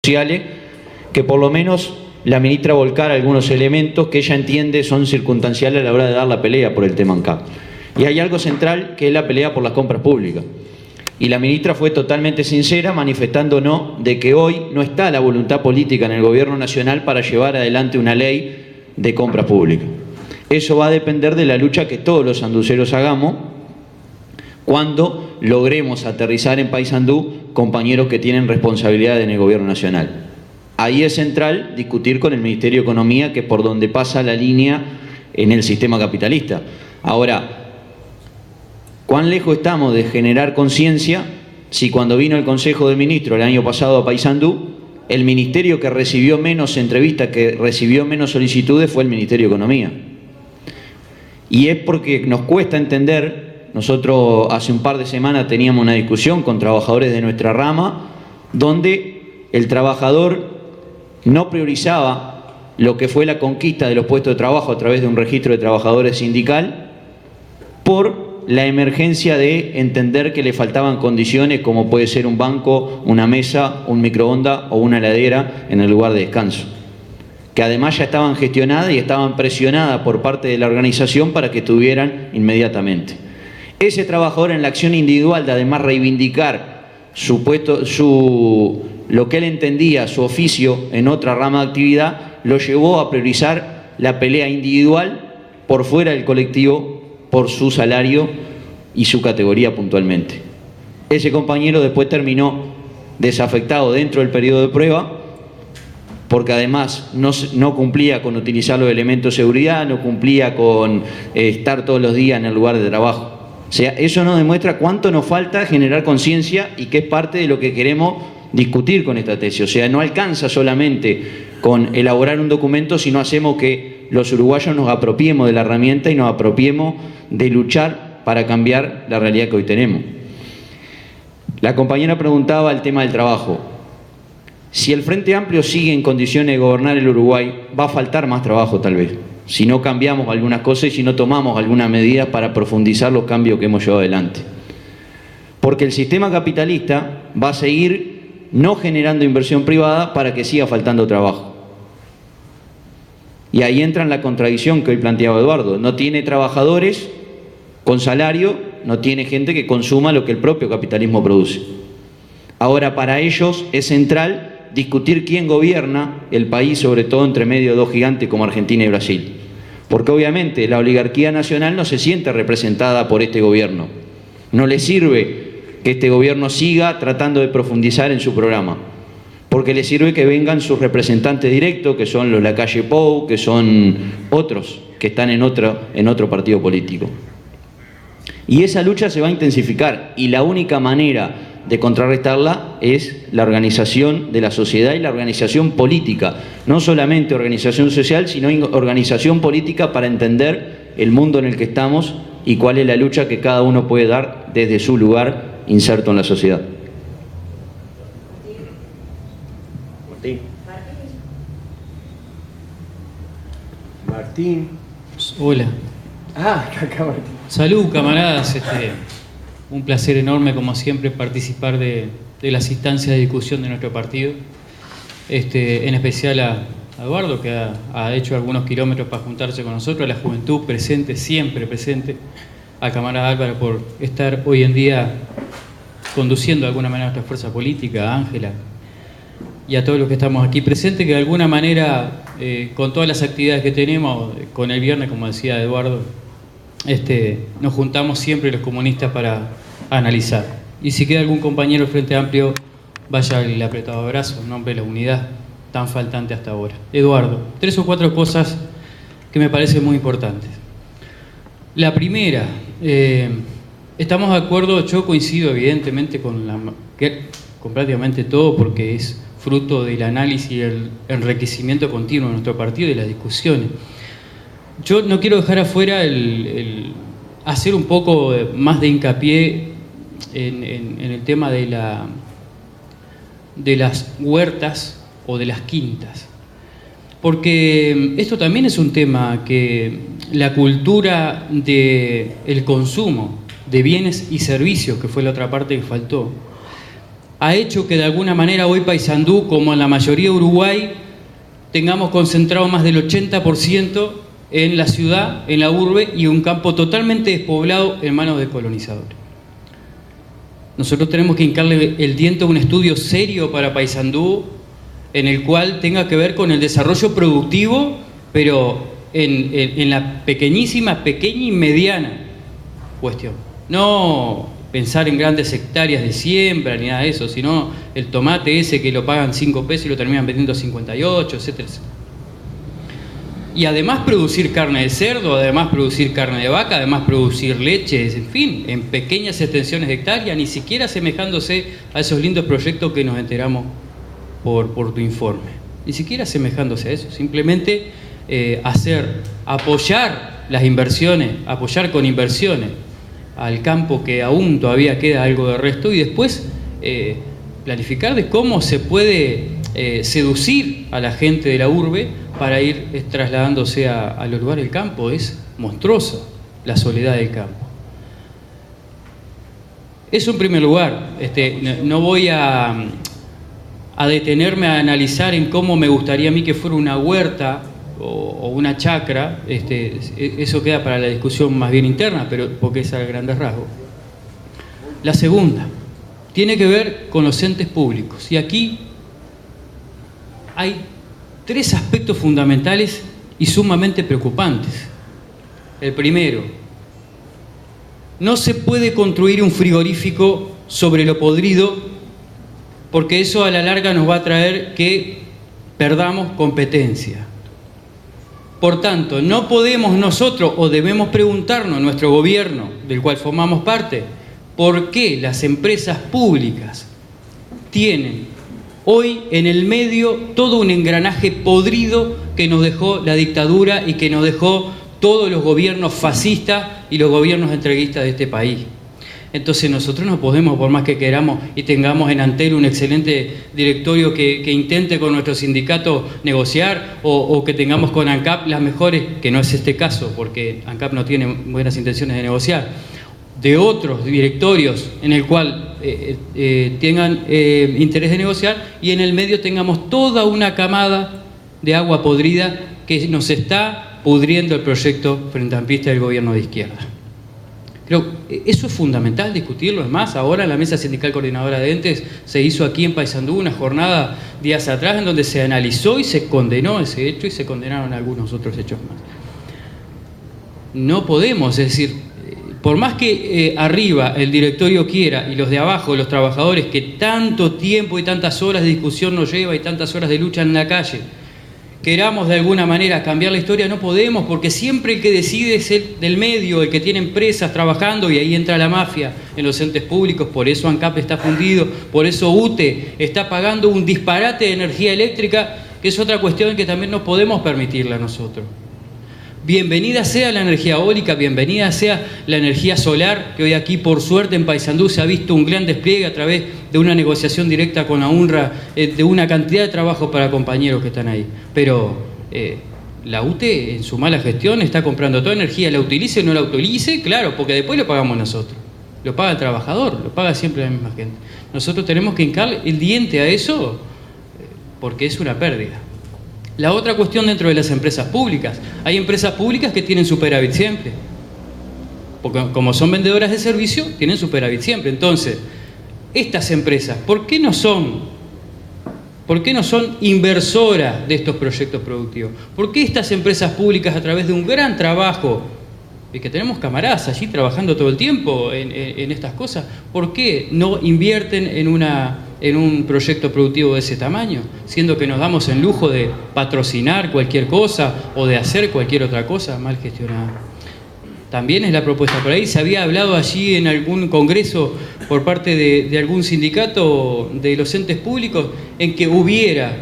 sociales, que por lo menos la ministra volcara algunos elementos que ella entiende son circunstanciales a la hora de dar la pelea por el tema ANCAP. Y hay algo central que es la pelea por las compras públicas. Y la ministra fue totalmente sincera manifestándonos de que hoy no está la voluntad política en el gobierno nacional para llevar adelante una ley de compras públicas. Eso va a depender de la lucha que todos los sanduceros hagamos cuando logremos aterrizar en Paysandú compañeros que tienen responsabilidad en el gobierno nacional. Ahí es central discutir con el Ministerio de Economía, que es por donde pasa la línea en el sistema capitalista. Ahora, ¿cuán lejos estamos de generar conciencia si cuando vino el Consejo de Ministros el año pasado a Paysandú, el ministerio que recibió menos entrevistas, que recibió menos solicitudes fue el Ministerio de Economía? Y es porque nos cuesta entender. Nosotros hace un par de semanas teníamos una discusión con trabajadores de nuestra rama donde el trabajador no priorizaba lo que fue la conquista de los puestos de trabajo a través de un registro de trabajadores sindical por la emergencia de entender que le faltaban condiciones como puede ser un banco, una mesa, un microondas o una heladera en el lugar de descanso, que además ya estaban gestionadas y estaban presionadas por parte de la organización para que estuvieran inmediatamente. Ese trabajador en la acción individual de además reivindicar su puesto, lo que él entendía, su oficio en otra rama de actividad, lo llevó a priorizar la pelea individual por fuera del colectivo por su salario y su categoría puntualmente. Ese compañero después terminó desafectado dentro del periodo de prueba porque además no cumplía con utilizar los elementos de seguridad, no cumplía con estar todos los días en el lugar de trabajo. O sea, eso nos demuestra cuánto nos falta generar conciencia y que es parte de lo que queremos discutir con esta tesis. O sea, no alcanza solamente con elaborar un documento, sino hacemos que los uruguayos nos apropiemos de la herramienta y nos apropiemos de luchar para cambiar la realidad que hoy tenemos. La compañera preguntaba el tema del trabajo. Si el Frente Amplio sigue en condiciones de gobernar el Uruguay, va a faltar más trabajo tal vez, si no cambiamos algunas cosas y si no tomamos algunas medidas para profundizar los cambios que hemos llevado adelante. Porque el sistema capitalista va a seguir no generando inversión privada para que siga faltando trabajo. Y ahí entra en la contradicción que hoy planteaba Eduardo. No tiene trabajadores con salario, no tiene gente que consuma lo que el propio capitalismo produce. Ahora, para ellos es central discutir quién gobierna el país, sobre todo entre medio de dos gigantes como Argentina y Brasil. Porque obviamente la oligarquía nacional no se siente representada por este gobierno. No le sirve que este gobierno siga tratando de profundizar en su programa, porque le sirve que vengan sus representantes directos, que son los Lacalle Pou, que son otros que están en otro partido político. Y esa lucha se va a intensificar, y la única manera de contrarrestarla es la organización de la sociedad y la organización política. No solamente organización social, sino organización política para entender el mundo en el que estamos y cuál es la lucha que cada uno puede dar desde su lugar inserto en la sociedad. Martín. Hola. Acá Martín. Salud, camaradas. Un placer enorme, como siempre, participar de las instancias de discusión de nuestro partido. En especial a Eduardo, que ha hecho algunos kilómetros para juntarse con nosotros, a la juventud presente, siempre presente, a camarada Álvaro por estar hoy en día conduciendo de alguna manera nuestra fuerza política, a Ángela, y a todos los que estamos aquí presentes, que de alguna manera, con todas las actividades que tenemos, con el viernes, como decía Eduardo, nos juntamos siempre los comunistas para analizar. Y si queda algún compañero del Frente Amplio, vaya el apretado abrazo en nombre de la unidad tan faltante hasta ahora. Eduardo, 3 o 4 cosas que me parecen muy importantes. La primera, estamos de acuerdo, yo coincido evidentemente con prácticamente todo, porque es fruto del análisis y el enriquecimiento continuo de nuestro partido y de las discusiones. Yo no quiero dejar afuera hacer un poco más de hincapié en el tema de las huertas o de las quintas, porque esto también es un tema que la cultura del consumo de bienes y servicios, que fue la otra parte que faltó, ha hecho que de alguna manera hoy Paysandú, como en la mayoría de Uruguay, tengamos concentrado más del 80% en la ciudad, en la urbe, y un campo totalmente despoblado en manos de colonizadores. Nosotros tenemos que hincarle el diente a un estudio serio para Paysandú, en el cual tenga que ver con el desarrollo productivo, pero en la pequeña y mediana cuestión. No pensar en grandes hectáreas de siembra ni nada de eso, sino el tomate ese que lo pagan 5 pesos y lo terminan vendiendo a 58, etcétera, etcétera. Y además producir carne de cerdo, además producir carne de vaca, además producir leche, en fin, en pequeñas extensiones de hectáreas, ni siquiera asemejándose a esos lindos proyectos que nos enteramos por tu informe. Ni siquiera asemejándose a eso, simplemente apoyar las inversiones, apoyar con inversiones al campo que aún todavía queda algo de resto, y después planificar de cómo se puede seducir a la gente de la urbe para ir trasladándose a los lugares del campo. Es monstruoso la soledad del campo. Eso en primer lugar. No voy a detenerme a analizar en cómo me gustaría a mí que fuera una huerta o una chacra. Eso queda para la discusión más bien interna, pero porque es a grandes rasgos. La segunda tiene que ver con los entes públicos, y aquí hay 3 aspectos fundamentales y sumamente preocupantes. El primero: no se puede construir un frigorífico sobre lo podrido, porque eso a la larga nos va a traer que perdamos competencia. Por tanto, no podemos nosotros, o debemos preguntarnos, nuestro gobierno, del cual formamos parte, por qué las empresas públicas tienen hoy en el medio todo un engranaje podrido que nos dejó la dictadura y que nos dejó todos los gobiernos fascistas y los gobiernos entreguistas de este país. Entonces nosotros no podemos, por más que queramos y tengamos en Antel un excelente directorio que intente con nuestro sindicato negociar, o que tengamos con ANCAP las mejores, que no es este caso porque ANCAP no tiene buenas intenciones de negociar, de otros directorios en el cual tengan interés de negociar, y en el medio tengamos toda una camada de agua podrida que nos está pudriendo el proyecto frente ampista del gobierno de izquierda. Creo que eso es fundamental discutirlo. Es más, ahora en la Mesa Sindical Coordinadora de Entes se hizo aquí en Paysandú una jornada días atrás en donde se analizó y se condenó ese hecho, y se condenaron algunos otros hechos más. No podemos, es decir, por más que arriba el directorio quiera y los de abajo, los trabajadores, que tanto tiempo y tantas horas de discusión nos lleva y tantas horas de lucha en la calle, queramos de alguna manera cambiar la historia, no podemos, porque siempre el que decide es el del medio, el que tiene empresas trabajando, y ahí entra la mafia en los entes públicos. Por eso ANCAP está fundido, por eso UTE está pagando un disparate de energía eléctrica, que es otra cuestión que también no podemos permitirla nosotros. Bienvenida sea la energía eólica, bienvenida sea la energía solar, que hoy aquí por suerte en Paysandú se ha visto un gran despliegue a través de una negociación directa con la UNRWA, de una cantidad de trabajo para compañeros que están ahí. Pero la UTE en su mala gestión está comprando toda energía, la utilice o no la utilice, claro, porque después lo pagamos nosotros. Lo paga el trabajador, lo paga siempre la misma gente. Nosotros tenemos que hincarle el diente a eso porque es una pérdida. La otra cuestión dentro de las empresas públicas. Hay empresas públicas que tienen superávit siempre. Porque como son vendedoras de servicio, tienen superávit siempre. Entonces, estas empresas, ¿por qué no son inversoras de estos proyectos productivos? ¿Por qué estas empresas públicas, a través de un gran trabajo, y que tenemos camaradas allí trabajando todo el tiempo en estas cosas, ¿por qué no invierten en un proyecto productivo de ese tamaño, siendo que nos damos el lujo de patrocinar cualquier cosa o de hacer cualquier otra cosa mal gestionada? También es la propuesta por ahí. Se había hablado allí en algún congreso por parte de algún sindicato de los entes públicos en que hubiera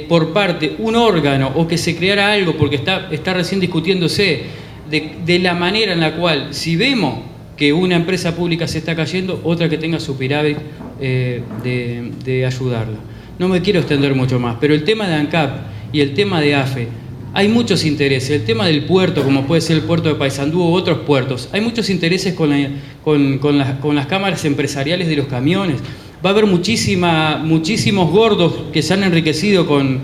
por parte un órgano, o que se creara algo, porque está recién discutiéndose, de la manera en la cual, si vemos que una empresa pública se está cayendo, otra que tenga superávit, de ayudarla. No me quiero extender mucho más, pero el tema de ANCAP y el tema de AFE, hay muchos intereses. El tema del puerto, como puede ser el puerto de Paysandú u otros puertos, hay muchos intereses con las cámaras empresariales de los camiones. va a haber muchísimos gordos que se han enriquecido con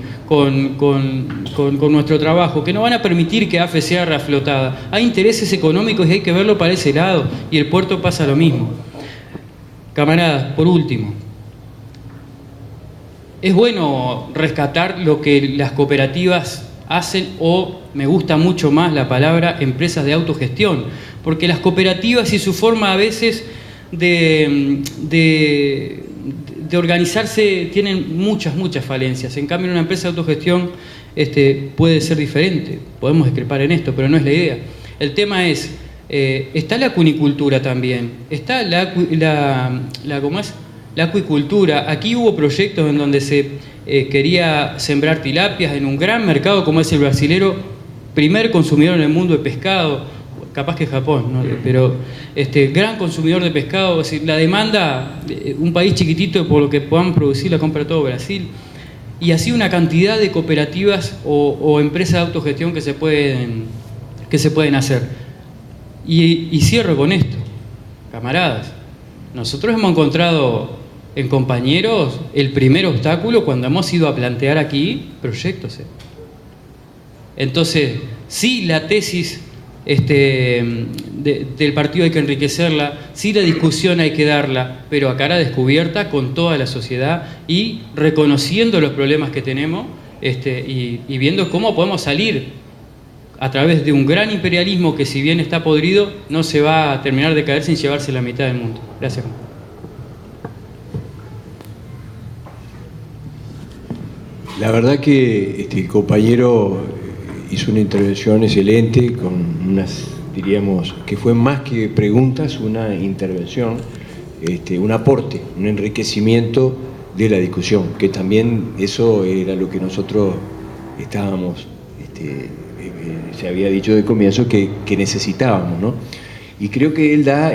nuestro trabajo, que no van a permitir que AFE sea reflotada. Hay intereses económicos y hay que verlo para ese lado, y el puerto pasa lo mismo. Camaradas, por último, es bueno rescatar lo que las cooperativas hacen, o me gusta mucho más la palabra empresas de autogestión, porque las cooperativas y su forma a veces de organizarse tienen muchas falencias. En cambio, una empresa de autogestión puede ser diferente. Podemos discrepar en esto, pero no es la idea. El tema es, está la cunicultura también, está ¿cómo es? La acuicultura. Aquí hubo proyectos en donde se quería sembrar tilapias en un gran mercado como es el brasilero, primer consumidor en el mundo de pescado, capaz que Japón, ¿no? Pero gran consumidor de pescado. Es decir, la demanda, un país chiquitito, por lo que podamos producir, la compra todo Brasil. Y así una cantidad de cooperativas o empresas de autogestión que se pueden hacer. Y cierro con esto, camaradas. Nosotros hemos encontrado en compañeros el primer obstáculo cuando hemos ido a plantear aquí proyectos. Entonces, sí, la tesis del partido hay que enriquecerla, sí, la discusión hay que darla, pero a cara descubierta con toda la sociedad y reconociendo los problemas que tenemos y viendo cómo podemos salir a través de un gran imperialismo que, si bien está podrido, no se va a terminar de caer sin llevarse la mitad del mundo. Gracias. La verdad que el compañero hizo una intervención excelente, con unas, diríamos, que fue más que preguntas, una intervención, un aporte, un enriquecimiento de la discusión, que también eso era lo que nosotros estábamos, se había dicho de comienzo que necesitábamos, ¿no? Y creo que él da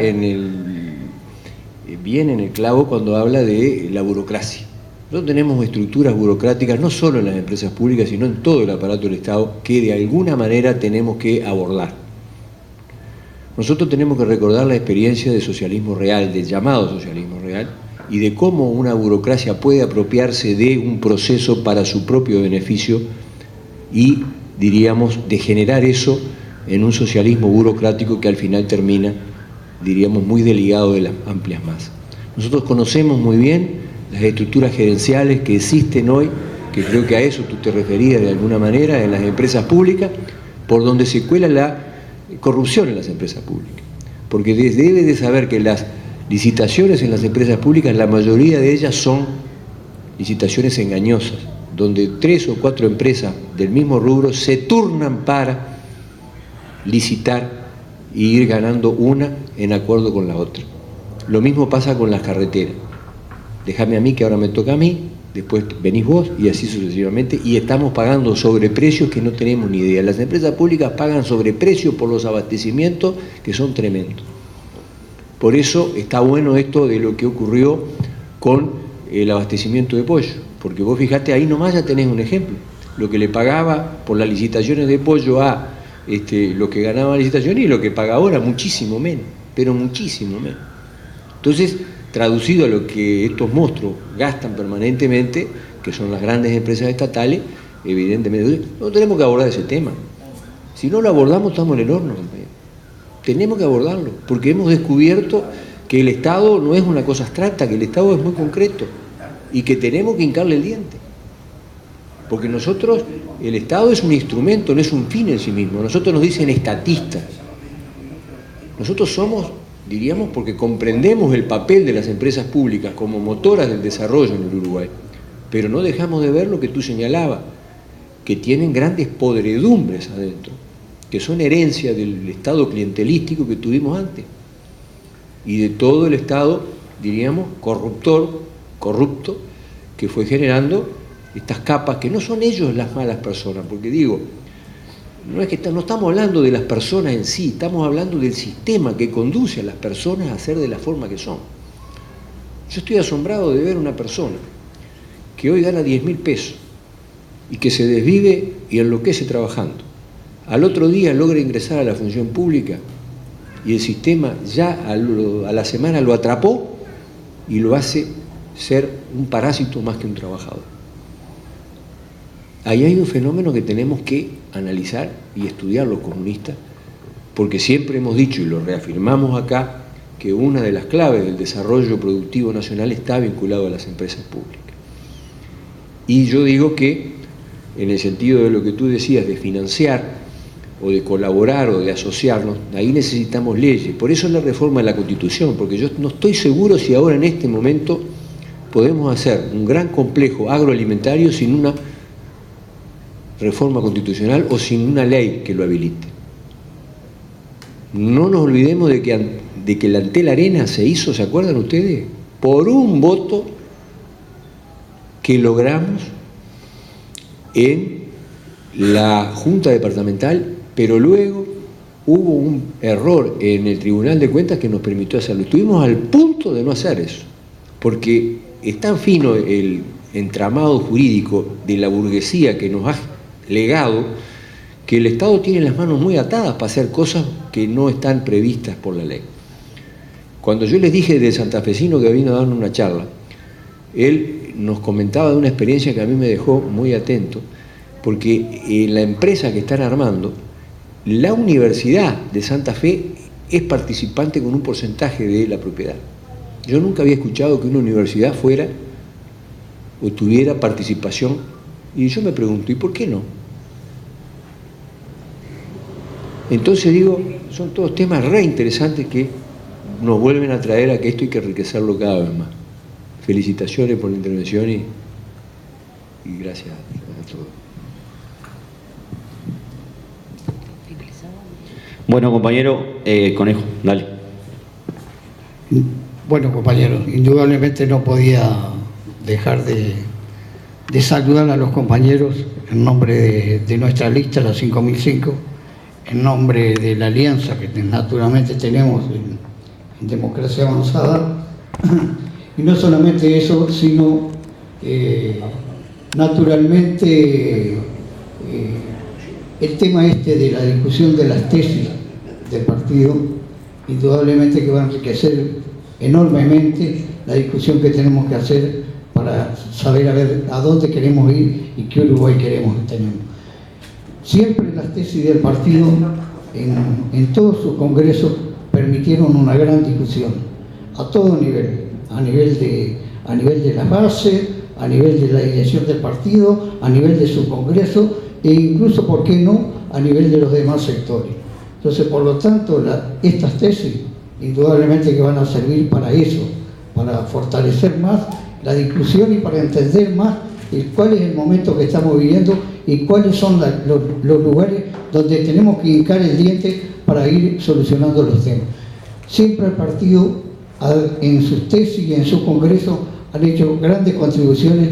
bien en el clavo cuando habla de la burocracia. Nosotros tenemos estructuras burocráticas, no solo en las empresas públicas, sino en todo el aparato del Estado, que de alguna manera tenemos que abordar. Nosotros tenemos que recordar la experiencia del socialismo real, del llamado socialismo real, y de cómo una burocracia puede apropiarse de un proceso para su propio beneficio y, diríamos, degenerar eso en un socialismo burocrático que al final termina, diríamos, muy desligado de las amplias masas. Nosotros conocemos muy bien las estructuras gerenciales que existen hoy, que creo que a eso tú te referías de alguna manera, en las empresas públicas, por donde se cuela la corrupción en las empresas públicas. Porque debe de saber que las licitaciones en las empresas públicas, la mayoría de ellas son licitaciones engañosas, donde 3 o 4 empresas del mismo rubro se turnan para licitar e ir ganando una en acuerdo con la otra. Lo mismo pasa con las carreteras. Déjame a mí, que ahora me toca a mí, después venís vos, y así sucesivamente, y estamos pagando sobreprecios que no tenemos ni idea. Las empresas públicas pagan sobreprecios por los abastecimientos que son tremendos. Por eso está bueno esto de lo que ocurrió con el abastecimiento de pollo, porque vos fijate, ahí nomás ya tenés un ejemplo. Lo que le pagaba por las licitaciones de pollo a lo que ganaba la licitación y lo que paga ahora, muchísimo menos, pero muchísimo menos. Entonces, traducido a lo que estos monstruos gastan permanentemente, que son las grandes empresas estatales, evidentemente, no tenemos que abordar ese tema. Si no lo abordamos, estamos en el horno, compañero. Tenemos que abordarlo, porque hemos descubierto que el Estado no es una cosa abstracta, que el Estado es muy concreto y que tenemos que hincarle el diente. Porque nosotros, el Estado es un instrumento, no es un fin en sí mismo. Nosotros nos dicen estatistas. Nosotros somos, diríamos, porque comprendemos el papel de las empresas públicas como motoras del desarrollo en el Uruguay, pero no dejamos de ver lo que tú señalabas, que tienen grandes podredumbres adentro, que son herencia del Estado clientelístico que tuvimos antes y de todo el Estado, diríamos, corrupto, que fue generando estas capas, que no son ellos las malas personas, porque digo, no es que no estamos hablando de las personas en sí, estamos hablando del sistema que conduce a las personas a ser de la forma que son. Yo estoy asombrado de ver una persona que hoy gana 10.000 pesos y que se desvive y enloquece trabajando. Al otro día logra ingresar a la función pública y el sistema ya a la semana lo atrapó y lo hace ser un parásito más que un trabajador. Ahí hay un fenómeno que tenemos que analizar y estudiar los comunistas, porque siempre hemos dicho, y lo reafirmamos acá, que una de las claves del desarrollo productivo nacional está vinculado a las empresas públicas. Y yo digo que, en el sentido de lo que tú decías, de financiar, o de colaborar, o de asociarnos, ahí necesitamos leyes. Por eso es la reforma de la Constitución, porque yo no estoy seguro si ahora en este momento podemos hacer un gran complejo agroalimentario sin una reforma constitucional o sin una ley que lo habilite. No nos olvidemos de que la Antel Arena se hizo, ¿se acuerdan ustedes? Por un voto que logramos en la Junta Departamental, pero luego hubo un error en el Tribunal de Cuentas que nos permitió hacerlo. Estuvimos al punto de no hacer eso, porque es tan fino el entramado jurídico de la burguesía que nos ha legado, que el Estado tiene las manos muy atadas para hacer cosas que no están previstas por la ley. Cuando yo les dije del santafesino que vino a darnos una charla, él nos comentaba de una experiencia que a mí me dejó muy atento, porque en la empresa que están armando, la Universidad de Santa Fe es participante con un porcentaje de la propiedad. Yo nunca había escuchado que una universidad fuera o tuviera participación, y yo me pregunto, ¿y por qué no? Entonces digo, son todos temas re interesantes que nos vuelven a traer a que esto hay que enriquecerlo cada vez más. Felicitaciones por la intervención y gracias a todos. Bueno, compañero, Conejo, dale. Bueno, compañero, indudablemente no podía dejar de saludar a los compañeros en nombre de nuestra lista, la 5005, en nombre de la alianza que naturalmente tenemos en Democracia Avanzada. Y no solamente eso, sino naturalmente el tema de la discusión de las tesis del partido, indudablemente que va a enriquecer enormemente la discusión que tenemos que hacer para saber a dónde queremos ir y qué Uruguay queremos tener. Siempre las tesis del partido en todos sus congresos permitieron una gran discusión a todo nivel, a nivel de la base, a nivel de la dirección del partido, a nivel de su congreso e incluso, ¿por qué no?, a nivel de los demás sectores. Entonces, por lo tanto, estas tesis indudablemente que van a servir para eso, para fortalecer más la discusión y para entender más cuál es el momento que estamos viviendo y cuáles son los lugares donde tenemos que hincar el diente para ir solucionando los temas. Siempre el partido, en sus tesis y en sus congresos, han hecho grandes contribuciones,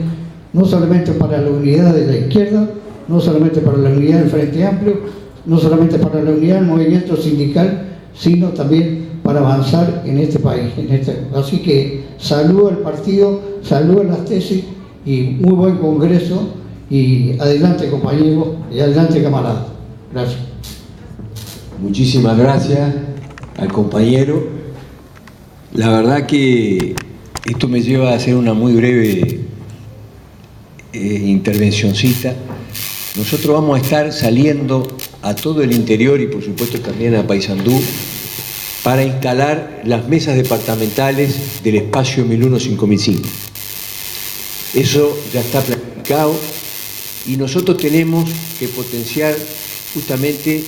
no solamente para la unidad de la izquierda, no solamente para la unidad del Frente Amplio, no solamente para la unidad del movimiento sindical, sino también para avanzar en este país. Así que saludo al partido, saludo a las tesis y muy buen congreso, y adelante compañeros y adelante camaradas. Gracias. Muchísimas gracias al compañero. La verdad que esto me lleva a hacer una muy breve intervencioncita. Nosotros vamos a estar saliendo a todo el interior y por supuesto también a Paysandú para instalar las mesas departamentales del espacio 1001-5005. Eso ya está planificado y nosotros tenemos que potenciar justamente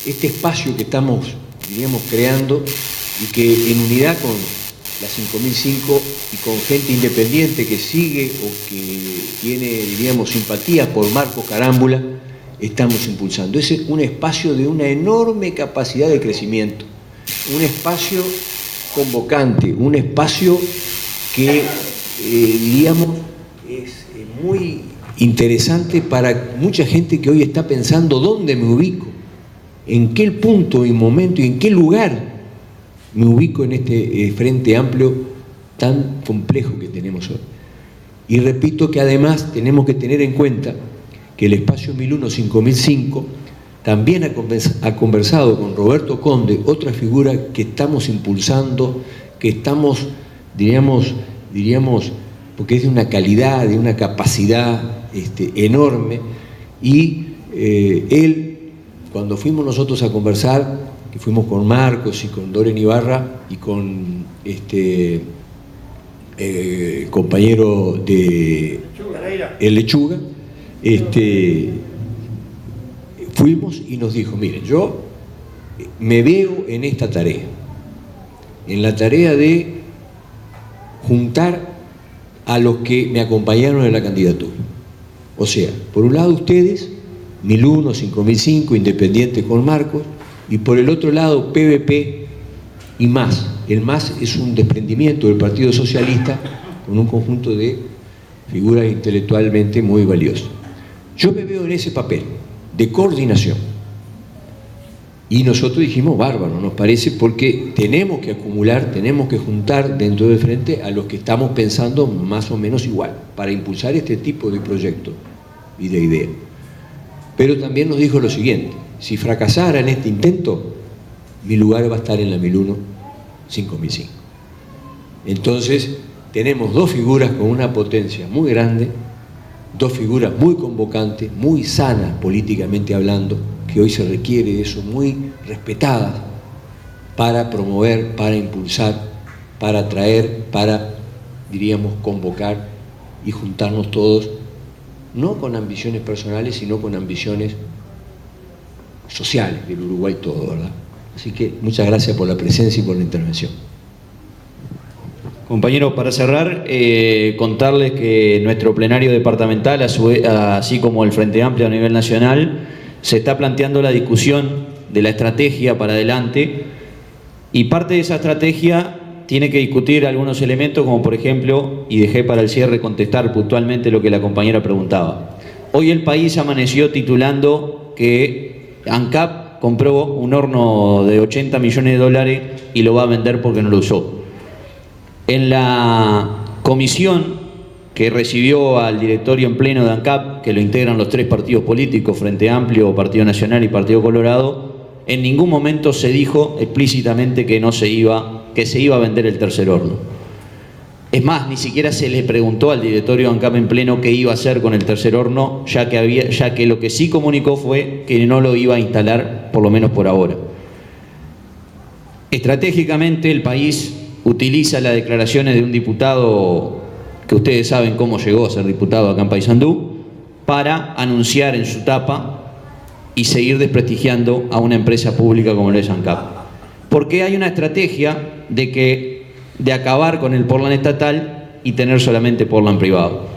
este espacio que estamos, diríamos, creando y que en unidad con la 5005 y con gente independiente que sigue o que tiene, diríamos, simpatía por Marcos Carámbula, estamos impulsando. Ese es un espacio de una enorme capacidad de crecimiento, un espacio convocante, un espacio que, diríamos, es muy interesante para mucha gente que hoy está pensando dónde me ubico, en qué punto y momento y en qué lugar me ubico en este frente amplio tan complejo que tenemos hoy. Y repito que además tenemos que tener en cuenta que el espacio 1001-5005 también ha conversado con Roberto Conde, otra figura que estamos impulsando, que estamos, diríamos porque es de una calidad, de una capacidad enorme, y él, cuando fuimos nosotros a conversar, que fuimos con Marcos y con Doren Ibarra y con compañero de el Lechuga, fuimos y nos dijo: miren, yo me veo en esta tarea, en la tarea de juntar a los que me acompañaron en la candidatura. O sea, por un lado ustedes, 1001, 5005, Independiente con Marcos, y por el otro lado PVP y MAS. El MAS es un desprendimiento del Partido Socialista con un conjunto de figuras intelectualmente muy valiosas. Yo me veo en ese papel de coordinación. Y nosotros dijimos: bárbaro, nos parece, porque tenemos que acumular, tenemos que juntar dentro del frente a los que estamos pensando más o menos igual, para impulsar este tipo de proyectos y de ideas. Pero también nos dijo lo siguiente: si fracasara en este intento, mi lugar va a estar en la 1001, 5005. Entonces, tenemos dos figuras con una potencia muy grande, dos figuras muy convocantes, muy sanas políticamente hablando, que hoy se requiere de eso, muy respetadas, para promover, para impulsar, para atraer, para, diríamos, convocar y juntarnos todos, no con ambiciones personales, sino con ambiciones sociales del Uruguay todo, ¿verdad? Así que muchas gracias por la presencia y por la intervención. Compañeros, para cerrar, contarles que nuestro plenario departamental, así como el Frente Amplio a nivel nacional, se está planteando la discusión de la estrategia para adelante, y parte de esa estrategia tiene que discutir algunos elementos, como por ejemplo, y dejé para el cierre contestar puntualmente lo que la compañera preguntaba. Hoy El País amaneció titulando que ANCAP compró un horno de 80 millones de dólares y lo va a vender porque no lo usó. En la comisión que recibió al directorio en pleno de ANCAP, que lo integran los tres partidos políticos, Frente Amplio, Partido Nacional y Partido Colorado, en ningún momento se dijo explícitamente que se iba a vender el tercer horno. Es más, ni siquiera se le preguntó al directorio de ANCAP en pleno qué iba a hacer con el tercer horno, ya que lo que sí comunicó fue que no lo iba a instalar, por lo menos por ahora. Estratégicamente, El País utiliza las declaraciones de un diputado que ustedes saben cómo llegó a ser diputado acá en Paysandú, para anunciar en su tapa y seguir desprestigiando a una empresa pública como lo es ANCAP. Porque hay una estrategia de acabar con el Portland estatal y tener solamente Portland privado.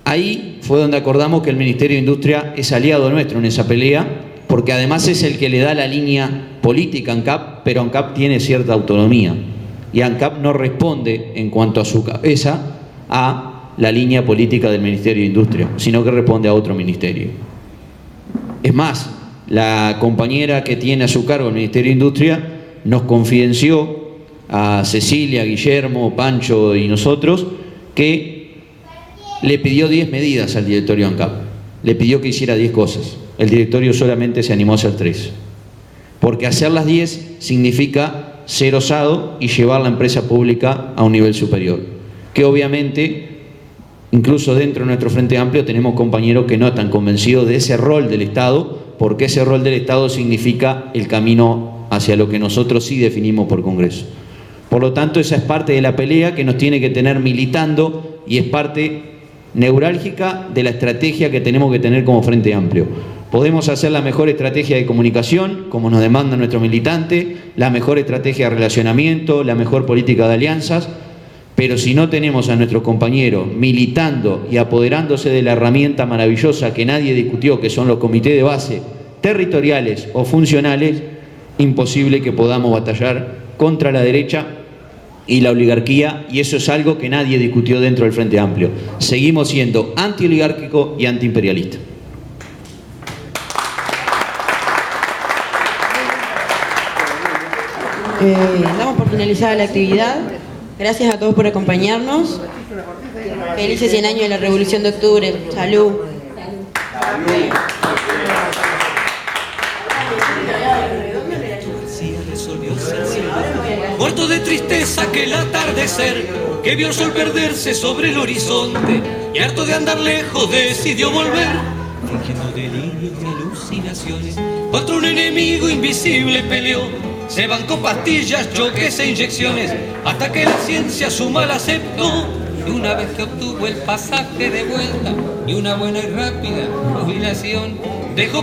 Ahí fue donde acordamos que el Ministerio de Industria es aliado nuestro en esa pelea, porque además es el que le da la línea política a ANCAP, pero ANCAP tiene cierta autonomía. Y ANCAP no responde en cuanto a su cabeza a la línea política del Ministerio de Industria, sino que responde a otro ministerio. Es más, la compañera que tiene a su cargo el Ministerio de Industria nos confidenció a Cecilia, Guillermo, Pancho y nosotros que le pidió 10 medidas al directorio ANCAP. Le pidió que hiciera 10 cosas. El directorio solamente se animó a hacer 3. Porque hacer las 10 significa ser osado y llevar la empresa pública a un nivel superior. Que obviamente, incluso dentro de nuestro Frente Amplio, tenemos compañeros que no están convencidos de ese rol del Estado, porque ese rol del Estado significa el camino hacia lo que nosotros sí definimos por Congreso. Por lo tanto, esa es parte de la pelea que nos tiene que tener militando y es parte neurálgica de la estrategia que tenemos que tener como Frente Amplio. Podemos hacer la mejor estrategia de comunicación, como nos demandan nuestros militantes, la mejor estrategia de relacionamiento, la mejor política de alianzas, pero si no tenemos a nuestros compañeros militando y apoderándose de la herramienta maravillosa que nadie discutió, que son los comités de base territoriales o funcionales, imposible que podamos batallar contra la derecha y la oligarquía, y eso es algo que nadie discutió dentro del Frente Amplio. Seguimos siendo antioligárquico y antiimperialista. Damos por finalizada la actividad. Gracias a todos por acompañarnos. Felices 100 años de la Revolución de Octubre. Salud. Muerto de tristeza que el atardecer que vio el sol perderse sobre el horizonte y harto de andar lejos decidió volver, fingiendo delirios y alucinaciones. Contra un enemigo invisible peleó, se bancó pastillas, choques e inyecciones, hasta que la ciencia su mal aceptó. Y una vez que obtuvo el pasaje de vuelta y una buena y rápida jubilación, dejó